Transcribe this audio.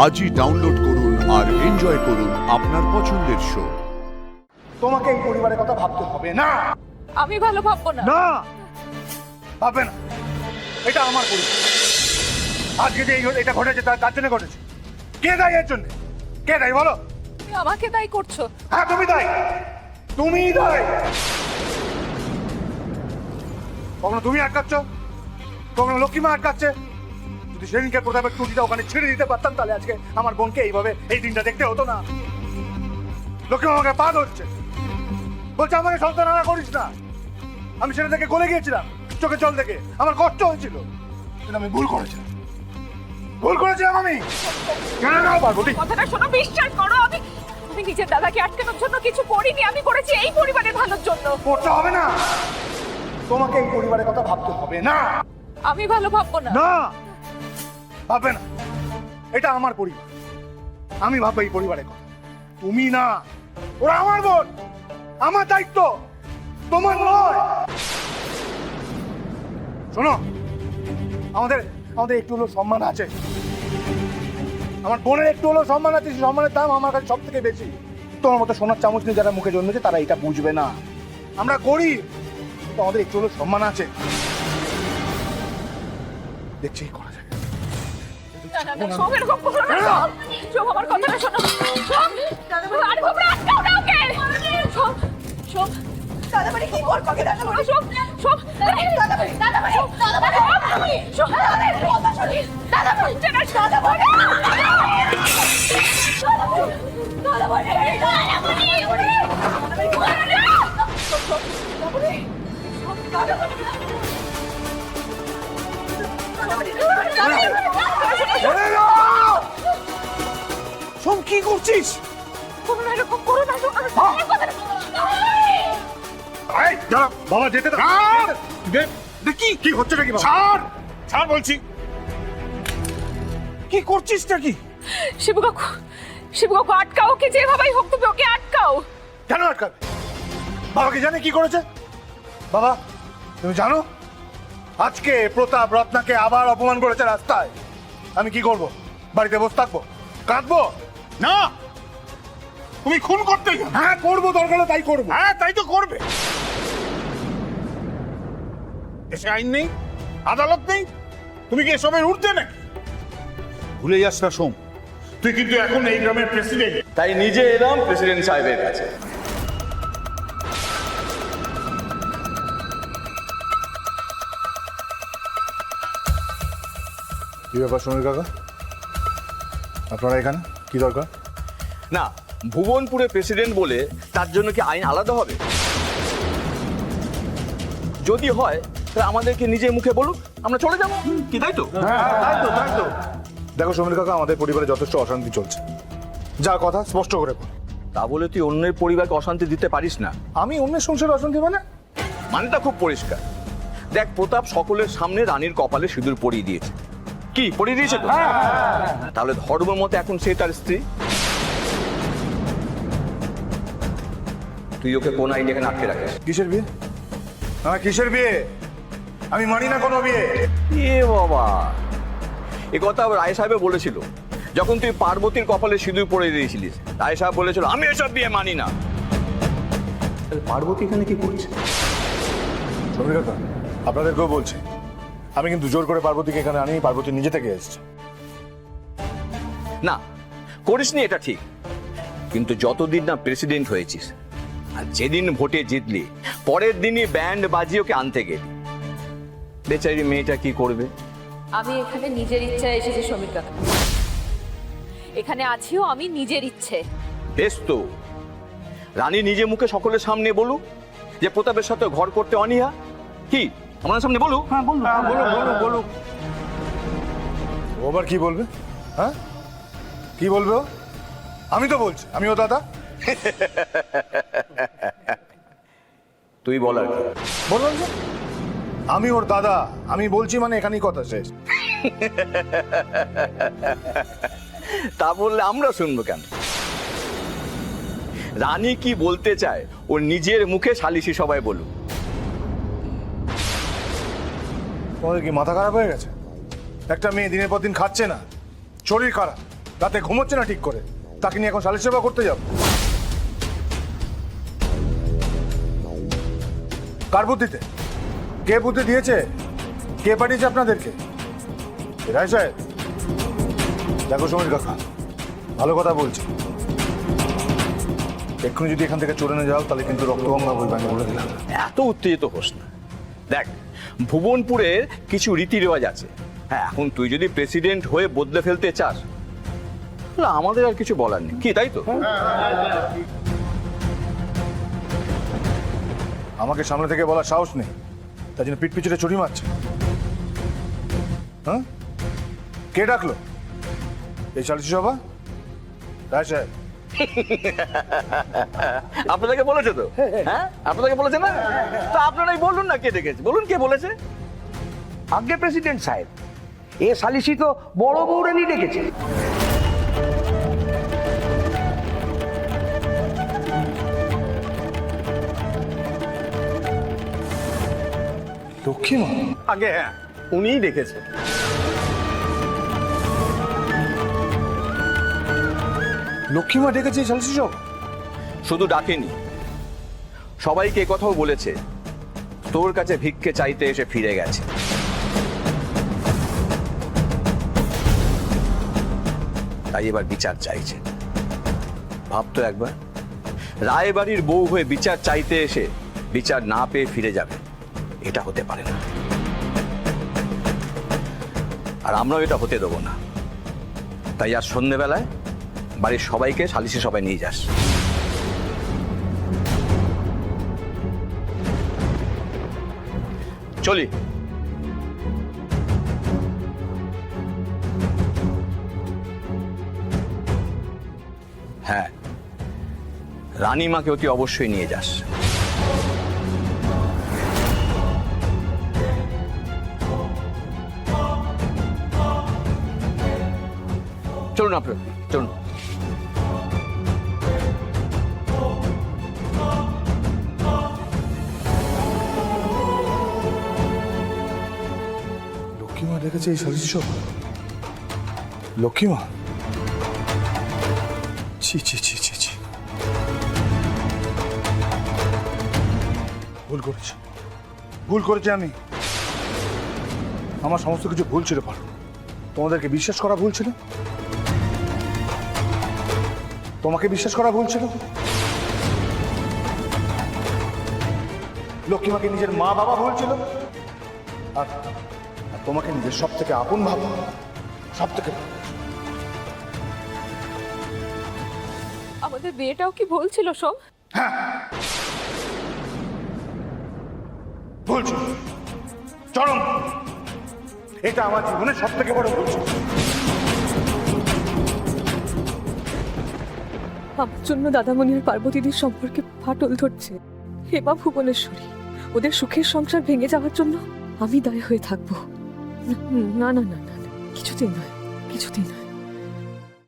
আজই ডাউনলোড করুন আর এনজয় করুন আপনার পছন্দের শো। তোমাকে এই পরিবারের কথা ভাবতে হবে না। আমি ভালো ভাববো না। না, ভাববে না। এটা আমার পরিবার। আজকে যে এটা ঘটেছে তার জন্য ঘটেছে। কে দায়ী এর জন্য? কে দায়ী বলো? তুমি আমাকে দায়ী করছো। হ্যাঁ, তুমি দায়ী। তুমি দায়ী। কখনো তুমি আটকাচ্ছ, কখনো লক্ষ্মীমা আটকাচ্ছে। যদি সেদিনকে প্রতাপের টুটিটা ওখানে ছেড়ে দিতে পারতাম, তাহলে আজকে আমার বোনকে এইভাবে এই দিনটা দেখতে হতো না। লক্ষ্মীমা আমাকে পা ধরছে, বলছে আমাকে সন্তান আনা করিস না। আমি সেটা থেকে গলে গিয়েছিলাম, চোখে জল দেখে আমার কষ্ট হয়েছিল, কিন্তু আমি ভুল করেছিলাম। ভুল করেছিলাম আমি। কেন না পার্বতী? কথাটা শোনো, বিশ্বাস করো, আমি নিজের দাদাকে আটকানোর জন্য কিছু করিনি। আমি করেছি এই পরিবারের ভালোর জন্য। করতে হবে না। তোমাকে এই পরিবারের কথা ভাবতে হবে না। আমি ভালো ভাববো না। না, ভাববে না। এটা আমার পরিবার। আমি ভাববো এই পরিবারের কথা। তুমি না। ওরা আমার বোন, আমার দায়িত্ব, তোমার নয়। শোনো, আমাদের আমাদের একটু হলো সম্মান আছে। আমার বোনের একটু হলো সম্মান আছে। সেই সম্মানের দাম আমার কাছে সব থেকে বেশি। তোমার মতো সোনার চামচ নিয়ে যারা মুখে জন্মেছে তারা এটা বুঝবে না। আমরা গরিব, কিন্তু আমাদের একটু হলো সম্মান আছে। দেখছি কি করা যায়। না, না, না, শোভ, এরকম করো না। শোভ, আমার কথাটা শোনো। শোভ, আরে বাবা, আটকাও না ওকে। শোভ, শোভ, দাদাবাড়ি কি করবো? দাদাবাড়ি, শোভ, শোভ, দাদাবাড়ি, দাদাবাড়ি, দাদাবাড়ি, শোভ, দাদাবাড়ি, কথা শুনি, দাদাবাড়ি, দাদাবাড়ি, দাদাবাড়ি, সোম, কি করছিস? এরকম করো না। বাবা যেতে দাও। কি কি হচ্ছে নাকি? ছাড় ছাড় বলছি। কি করছিস নাকি? শিবু কাকু, শিবু কাকু, আটকাও, ওকে যেভাবেই হোক তুমি ওকে আটকাও। কেন আটকাবে? বাবা কি জানে কি করেছে? বাবা, তুমি জানো আজকে প্রতাপ রত্নাকে আবার অপমান করেছে রাস্তায়। আমি কি করব? বাড়িতে বসে থাকবো, কাঁদবো? না, তুমি খুন করতে যাও। হ্যাঁ করবো, দরকার হলে তাই করবো। হ্যাঁ, তাই তো করবে। দেশে আইন নেই, আদালত নেই, তুমি কি এসবের ঊর্ধ্বে নাকি? ভুলে যাস না সোম, তুই কিন্তু এখন এই গ্রামের প্রেসিডেন্ট। তাই নিজে এলাম প্রেসিডেন্ট সাহেবের কাছে। কি ব্যাপার সমীর কাকা, আপনারা এখানে কি দরকার? না, ভুবনপুরে প্রেসিডেন্ট বলে তার জন্য কি আইন আলাদা হবে? যদি হয় তাহলে আমাদেরকে নিজের মুখে বলুক, আমরা চলে যাবো। কি তাই তো? তাই তো। দেখো সমীর কাকা, আমাদের পরিবারে যথেষ্ট অশান্তি চলছে। যা কথা স্পষ্ট করে বল। তা বলে তুই অন্যের পরিবারকে অশান্তি দিতে পারিস না। আমি অন্যের সংসারে অশান্তি মানে? মানেটা খুব পরিষ্কার। দেখ, প্রতাপ সকলের সামনে রানীর কপালে সিঁদুর পরিয়ে দিয়েছে। কি পরিয়ে দিয়েছে তো? তাহলে ধর্ম মতে এখন সে তার স্ত্রী। তুই ওকে কোন আইন এখানে আটকে রাখিস? কিসের বিয়ে? হ্যাঁ, কিসের বিয়ে? আমি মানি না কোনো বিয়ে। এ বাবা, এ কথা রায় সাহেব বলেছিল যখন তুই পার্বতীর কপালে সিঁদুর পরে দিয়েছিলিস। রায় সাহেব বলেছিল আমি এসব বিয়ে মানি না। পার্বতী এখানে কি করছে? সমীর কাকা, আপনাদেরকেও বলছি, আমি কিন্তু জোর করে পার্বতীকে এখানে আনি। পার্বতী নিজে থেকে এসেছে। না, করিসনি এটা ঠিক, কিন্তু যতদিন না প্রেসিডেন্ট হয়েছিস আর যেদিন ভোটে জিতলি পরের দিনই ব্যান্ড বাজিয়ে ওকে আনতে গেলি। বেচারি মেয়েটা কি করবে? আমি এখানে নিজের ইচ্ছায় এসেছি সমীর কাকা। এখানে আছিও আমি নিজের ইচ্ছে। বেশ তো, রানী নিজে মুখে সকলের সামনে বলুক যে প্রতাপের সাথে ঘর করতে অনীহা। কি আমার সামনে বলুক? হ্যাঁ, বলুক। ও আবার কি বলবে? হ্যাঁ, কি বলবে ও? আমি তো বলছি, আমিও দাদা। তুই বল আর কি। বললাম যে আমি ওর দাদা, আমি বলছি মানে এখানেই কথা শেষ। তা বললে আমরা শুনবো কেন? রানী কি বলতে চায় ওর নিজের মুখে সালিশি সবাই বলুক। তোমাদের কি মাথা খারাপ হয়ে গেছে? একটা মেয়ে দিনের পর দিন খাচ্ছে না, শরীর খারাপ, রাতে ঘুমোচ্ছে না ঠিক করে, তাকে নিয়ে এখন শালীর সেবা করতে যাব? কার বুদ্ধিতে? কে বুদ্ধি দিয়েছে? কে পাঠিয়েছে আপনাদেরকে? রায় সাহেব, দেখো সমীর কাকা, ভালো কথা বলছি, এক্ষুনি যদি এখান থেকে চলে না যাও তাহলে কিন্তু রক্তগঙ্গা বলবে, আমি বলে দিলাম। এত উত্তেজিত হোস না। দেখ, ভুবনপুরের কিছু রীতি রেওয়াজ আছে। হ্যাঁ, এখন তুই যদি প্রেসিডেন্ট হয়ে বদলে ফেলতে চাস তাহলে আমাদের আর কিছু বলার নেই, কি তাই তো? আমাকে সামনে থেকে বলার সাহস নেই, তাই জন্য পিঠ পিছনে ছুরি মারছে। হ্যাঁ, কে ডাকলো এই সালিশি সভা? রায় সাহেব, আপনাদেরকে বলেছে তো? হ্যাঁ, আপনাদেরকে বলেছে না? তো আপনারাই বলুন না কে ডেকেছে, বলুন কে বলেছে। আগে প্রেসিডেন্ট সাহেব, এ সালিসি তো বড় বউরানি ডেকেছে। লক্ষ্মীমা? আগে হ্যাঁ, উনিই ডেকেছে। লক্ষ্মীমা ডেকেছে এই সালিশি সভা? শুধু ডাকেনি, সবাইকে কথাও বলেছে তোর কাছে ভিক্ষে চাইতে এসে ফিরে গেছে। তাই এবার বিচার চাইছে। ভাবতো একবার, রায়বাড়ির বউ হয়ে বিচার চাইতে এসে বিচার না পেয়ে ফিরে যাবে, এটা হতে পারে না। আর আমরাও এটা হতে দেবো না। তাই আজ সন্ধ্যেবেলায় বাড়ির সবাইকে সালিশি সবাই নিয়ে যাস। চলি। হ্যাঁ, রানীমাকে অতি অবশ্যই নিয়ে যাস। চলুন আপনার, চলুন। লক্ষ্মীমা ডেকেছে এই সালিশি সভা? লক্ষ্মীমা? ছি ছি ছি ছি ছি, ভুল করেছি, ভুল করেছি আমি। আমার সমস্ত কিছু ভুল ছিল পারো। তোমাদেরকে বিশ্বাস করা ভুল ছিল, তোমাকে বিশ্বাস করা ভুল ছিল, লক্ষ্মীমাকে নিজের মা বাবা ভুল ছিল, আর তোমাকে নিজের সব থেকে আপন ভাবা, সব থেকে। আমাদের বিয়েটাও কি ভুল ছিল সোম? ভুল ছিল, চরম। এটা আমার জীবনের সব থেকে বড় ভুল ছিল। আমার জন্য দাদামণি আর পার্বতীদের সম্পর্কে ফাটল ধরছে। হেমা ভুবনেশ্বরী, ওদের সুখের সংসার ভেঙে যাওয়ার জন্য আমি দায়ী হয়ে থাকবো? না না না না, কিছুতেই নয়, কিছুতেই নয়।